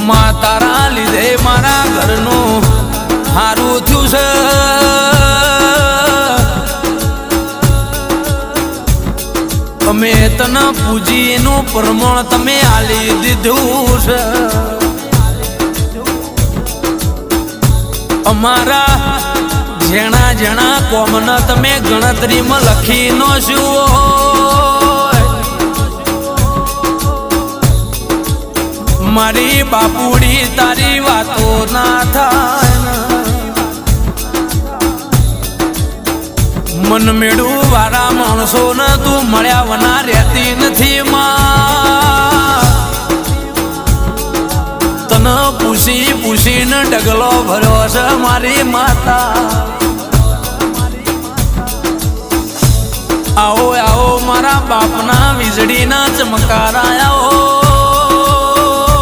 માં તારા લીધે મારા ઘરનું હારું થયું છે અમે તને પૂજી એનું પ્રમાણ તમે આલી દીધું છે અમારા જેણા જેણા કોમના તમે ગણતરીમાં લખી નો જુઓ મારી બાપુડી તારી વાતો ના થાય મન મેળું વાળા માણસો ને તું મળ્યા વના રહેતી નથી માં તને પૂછી પૂછીને ડગલો ભર્યો છે મારી માતા આવો આવો મારા બાપના વીજળીના ચમકારા આવો